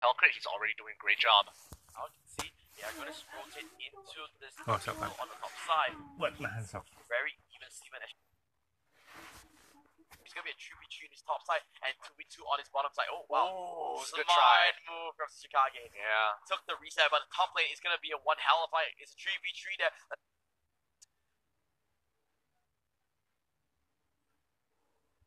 Hellcrit, he's already doing a great job. Now you can see they are going to rotate into this Oh, stop that. on the top side. What my hands up? Very even Steven. It's going to be a 2v3 in his top side and 2v2 on his bottom side. Oh, wow. Oh, good Smart try. move from Chicago. Yeah. Took the reset, but the top lane is going to be a one hell of fight. It's a 3v3 there.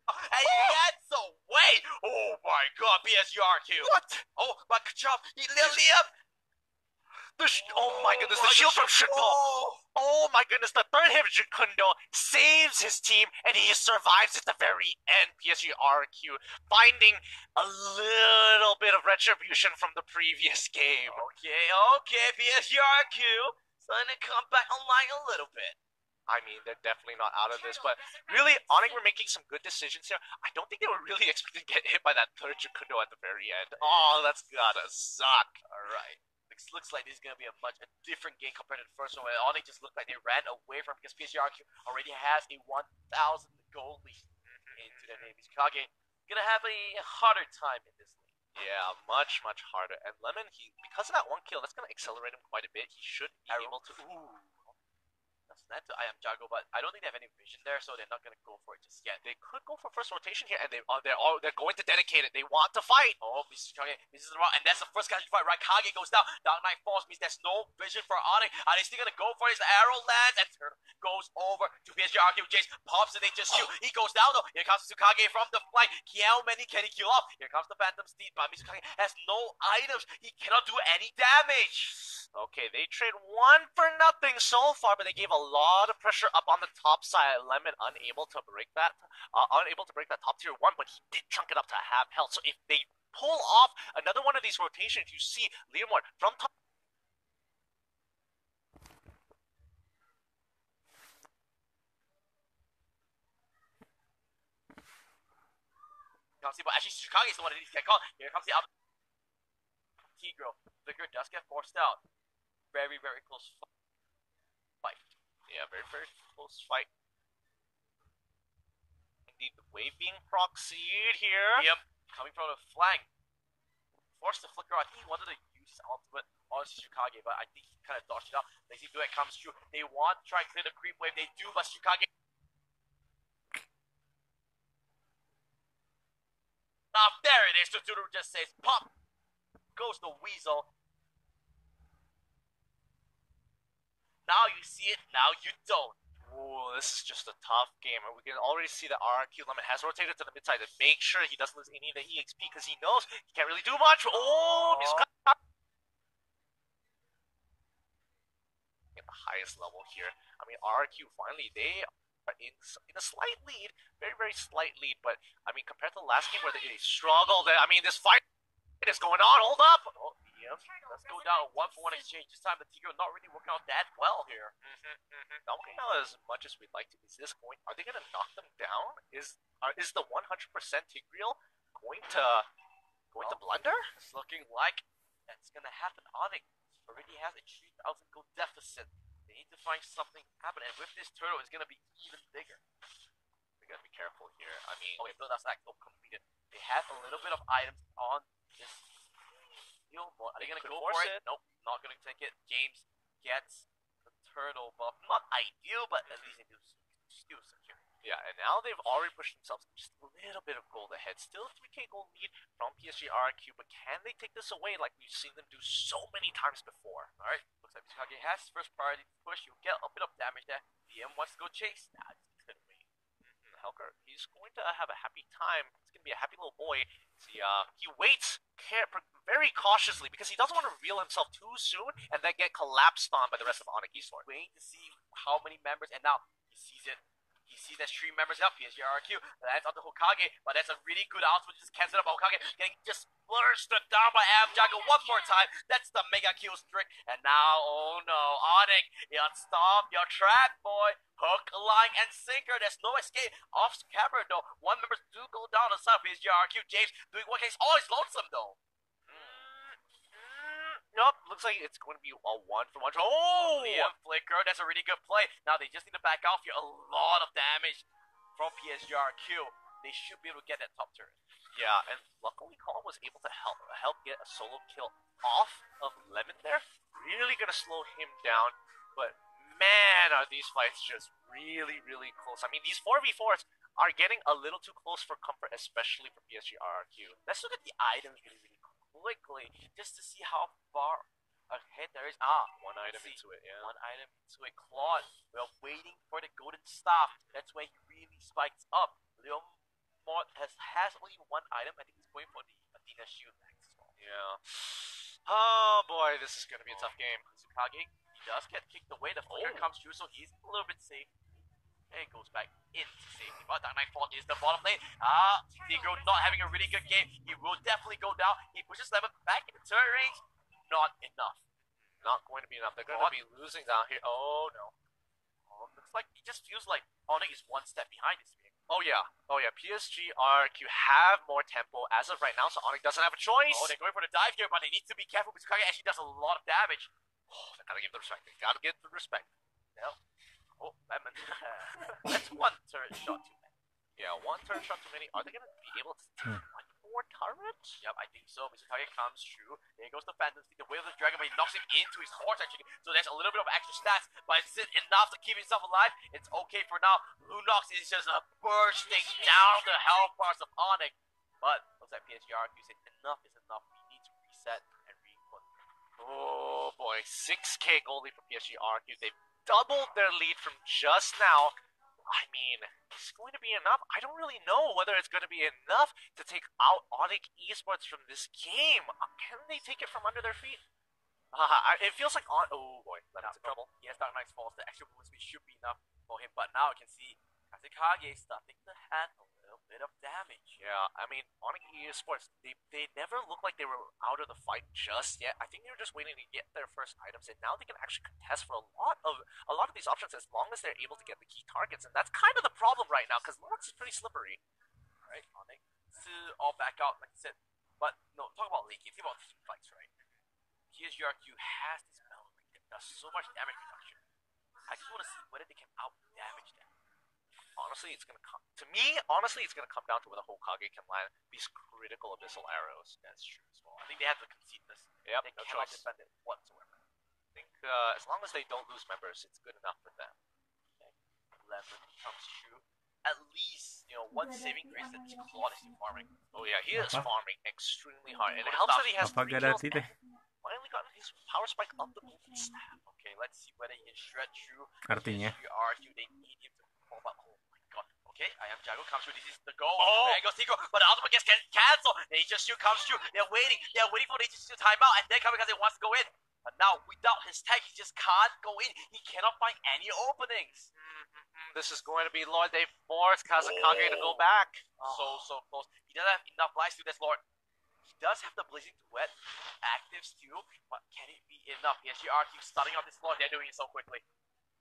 And he gets away! Oh my god, BSGRQ! What? Oh, but good job! Liam! Oh my goodness, the shield from Shunpo! Oh my goodness, the third hit of Jukundo saves his team, and he survives at the very end. PSGRQ finding a little bit of retribution from the previous game. Okay, BSGRQ starting to come back online a little bit. I mean, they're definitely not out of this, but really, Onyx were making some good decisions here. I don't think they were really expecting to get hit by that third Jukundo at the very end. Oh, that's gotta suck. Alright. Looks like this is gonna be a different game compared to the first one, where Onyx just looked like they ran away from because PSGRQ already has a 1,000 goal lead into their name. Kage gonna have a harder time in this league. Yeah, much harder. And Lemon, because of that one kill, that's gonna accelerate him quite a bit. He should be able to. That's not to I am Jago, but I don't think they have any vision there, so they're not gonna go for it just yet. They could go for first rotation here, and they're going to dedicate it. They want to fight. Oh, Mr. Kage misses the route, and that's the first casualty fight. Right, Kage goes down. Dark Knight falls, means there's no vision for Onyx. Are they still gonna go for his arrow lands and goes over to PSGRQ. Jace pops and they just shoot. He goes down though. Here comes Tsukage from the flank. How many can he kill off? Here comes the Phantom Steed, but Mizukage has no items. He cannot do any damage. Okay, they trade 1 for nothing so far, but they gave a lot of pressure up on the top side. Lemon unable to break that top tier 1, but he did chunk it up to half health. So if they pull off another one of these rotations, you see Leomord from top. But actually, Tsukage is the one that needs to get caught. Here comes the other Tigro. Flicker does get forced out. Very close fight. Yeah, very close fight. Indeed, the wave being proxied here. Yep, coming from the flank. Forced to flicker. I think he wanted to use his ultimate on Tsukage, but I think he kind of dodged it out. Lazy Duet comes through. They want to try and clear the creep wave. They do, but Tsukage. There it is. Tuturu just says, pop. Goes the weasel. Now you see it, now you don't. Ooh, this is just a tough game. We can already see that RQ Lemon has rotated to the mid side to make sure he doesn't lose any of the EXP because he knows he can't really do much. Oh, at the highest level here. I mean, RQ finally, they are in a slight lead, very slight lead, but I mean, compared to the last game where they struggled, I mean, this fight is going on. Hold up. Oh, yeah. Let's go down 1-for-1 exchange. This time the Tigro not really working out that well here. Not working out as much as we'd like to. Is this going? Are they going to knock them down? Is the 100% Tigreal going to blunder? It's looking like that's gonna happen. Onyx already has a 3,000 gold deficit. They need to find something happen, and with this turtle, it's gonna be even bigger. We gotta be careful here. I mean, okay, build up stack completed. They have a little bit of items on this field. Are they gonna go for it? Nope, not gonna take it. James gets the turtle buff. Not ideal, but at least they do still secure. Yeah, and now they've already pushed themselves just a little bit of gold ahead. Still a 3k gold lead from PSG RQ, but can they take this away like we've seen them do so many times before? Alright, looks like Mizukage has his first priority to push. You'll get a bit of damage there. DM wants to go chase. Nah, he's gonna wait. Helker, he's going to have a happy time. It's going to be a happy little boy. See, he waits very cautiously because he doesn't want to reveal himself too soon and then get collapsed on by the rest of Onyx Esports. Waiting to see how many members, and now he sees it. He sees there's 3 members up. PSG RQ lands on the Hokage, but that's a really good output. Just cancel up Hokage, getting just bursted down by Jago one more time. That's the mega kill streak. And now, oh no, Onyx, you stop your track, boy. Hook, line, and sinker. There's no escape. Off camera though, 1 member do go down the side. PSG RQ, James doing what he's always lonesome though. Nope, looks like it's going to be a 1-for-1. Oh! Liam Flicker, that's a really good play. Now they just need to back off here. A lot of damage from PSG RQ. They should be able to get that top turret. Yeah, and luckily Colin was able to help get a solo kill off of Lemon there. Really gonna slow him down, but man, are these fights just really, really close. I mean, these 4v4s are getting a little too close for comfort, especially for PSG RRQ. Let's look at the items really, really quickly, just to see how far ahead there is. One item into it, yeah. One item into it. Claude, we're waiting for the golden staff. That's when he really spikes up. Leon Mod has only one item. I think he's going for the Athena shield next as well. Yeah. Oh boy, this is gonna be a tough game. Tsukage, he does get kicked away. The flicker comes through, so he's a little bit safe. And it goes back into safety. But Dark Knight Fault is the bottom lane. Negro not having a really good game. He will definitely go down. He pushes Lemon back into turret range. Not enough. Not going to be enough. They're going to be losing down here. Oh no. Looks like it just feels like Onyx is one step behind this game. Oh yeah. PSG RQ have more tempo as of right now, so Onyx doesn't have a choice. Oh, they're going for the dive here, but they need to be careful because Kage actually does a lot of damage. Oh, they gotta give the respect. They gotta give the respect. No. Oh, Lemon. That's one turret shot too many. Yeah, one turret shot too many. Are they gonna be able to take one more turret? Yep, I think so. Mitsukage comes through. There goes the Phantom Stick, the Wave of the Dragon, but he knocks him into his horse actually. So there's a little bit of extra stats, but is it enough to keep himself alive? It's okay for now. Lunox is just bursting down the health bars of Onyx. But looks like PSG RQ said enough is enough. We need to reset and re-put. Oh boy, 6k goalie for PSG RQ. They've doubled their lead from just now. I mean, it's going to be enough. I don't really know whether it's going to be enough to take out Onyx Esports from this game. Can they take it from under their feet? It feels like oh boy, Lemon's in trouble. Yes, Dark Knight's falls. The extra movement speed should be enough for him, but now you can see Kazekage starting to handle a little bit of damage. Yeah, I mean, Onyx Esports, they never looked like they were out of the fight just yet. I think they were just waiting to get their first items, and now they can actually contest for a lot of these options as long as they're able to get the key targets, and that's kind of the problem right now because Lunox is pretty slippery. Right, Onyx to all back out, like I said. But no, talk about late games, think about team fights, right? PSGRQ has this melee ring that does so much damage reduction. I just want to see whether they can out damage them. Honestly, it's gonna come to me. Honestly, it's gonna come down to whether Hokage can land these critical abyssal arrows. That's true as well. I think they have to concede this. Yep, they no cannot choice. defend it whatsoever. I think as long as they don't lose members, it's good enough for them. Okay. Lemon comes through. At least, one saving grace that Claude is farming. Oh yeah, he is farming extremely hard, and it helps that he has 3 kills and finally gotten his power spike up the golden staff. Okay, let's see whether he can shred through. Artinya. They need him to fall back. Oh my god. Okay, I am Jago comes through. This is the goal. Oh. There goes Tico, but the ultimate gets cancelled. The H2 comes through. They're waiting for the H2 to time out, and then Kamikaze wants to go in. But now, without his tag, he just can't go in. He cannot find any openings. This is going to be Lord. They force Kazekage to go back. So close. He doesn't have enough life to this Lord. He does have the Blazing Duet active still, but can it be enough? PSG RQ starting out this Lord. They're doing it so quickly.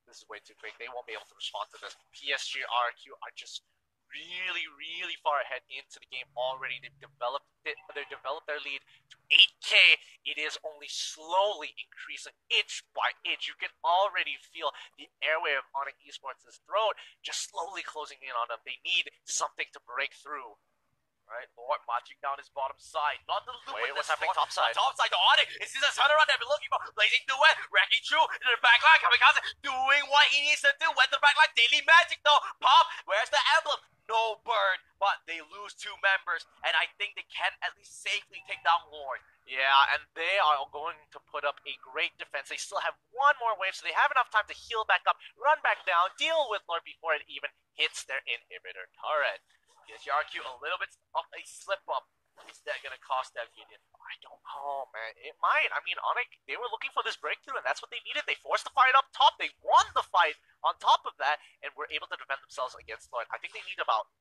This is way too quick. They won't be able to respond to this. PSG RQ are just really far ahead into the game already. They've developed their lead to 8k. It is only slowly increasing inch by inch. You can already feel the airway of Onyx Esports' throat just slowly closing in on them. They need something to break through. Right, Lord marching down his bottom side. Not the Wait, what's happening top side? Top side to Onyx. This is a turnaround they've been looking for. Blazing Duet, wrecking through into the backline. Kamikaze doing what he needs to do. Went to the backline. Daily Magic though. Pop, where's the emblem? No burn, but they lose 2 members, and I think they can at least safely take down Lord. Yeah, and they are going to put up a great defense. They still have one more wave, so they have enough time to heal back up, run back down, deal with Lord before it even hits their inhibitor turret. PSGRQ a little bit of a slip-up. Is that going to cost them Gideon? I don't know, man. It might. I mean, Onyx, they were looking for this breakthrough, and that's what they needed. They forced the fight up top. They won the fight on top of that, and were able to defend themselves against Lord. I think they need about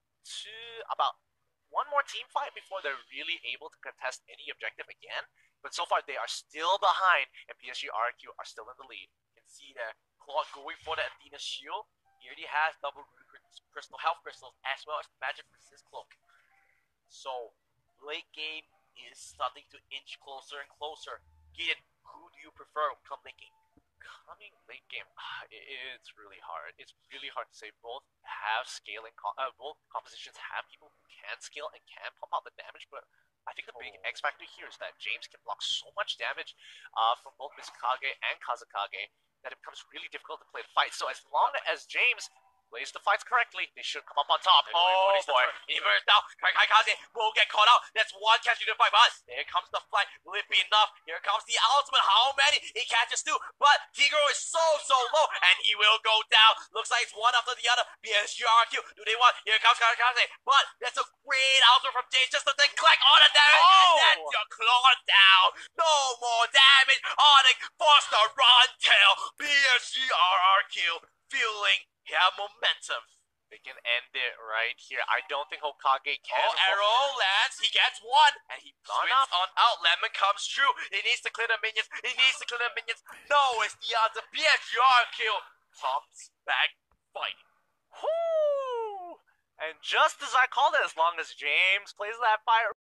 one more team fight before they're really able to contest any objective again. But so far, they are still behind, and PSG RQ are still in the lead. You can see there, Claude going for the Athena shield. He already has double crystal health crystals as well as the magic resist cloak. So late game is starting to inch closer and closer. Gideon, who do you prefer come late game? Coming late game, it's really hard. It's really hard to say. Both have scaling, both compositions have people who can scale and can pump out the damage, but I think the big X factor here is that James can block so much damage from both Mizukage and Kazekage that it becomes really difficult to play the fight. So as long as James plays the fights correctly, they should come up on top. Oh boy, Inverse now, Kaikaze will get caught out. That's one catch to the fight, but here comes the flight. Will it be enough? Here comes the ultimate. How many? He catches two, but Tigro is so low, and he will go down. Looks like it's one after the other. BSGRQ, do they want? Here comes Kaikaze, but that's a great outro from James just to then collect all the damage, and that's your claw down. No more damage on it. Force the run tail. BSGRQ feeling momentum. They can end it right here. I don't think Hokage can. Oh, arrow lands. He gets one, and he swings on out. Lemon comes true. He needs to clear the minions. No, it's the odds of BSGR kill. Comes back fighting. Whoo! And just as I called it, as long as James plays that fire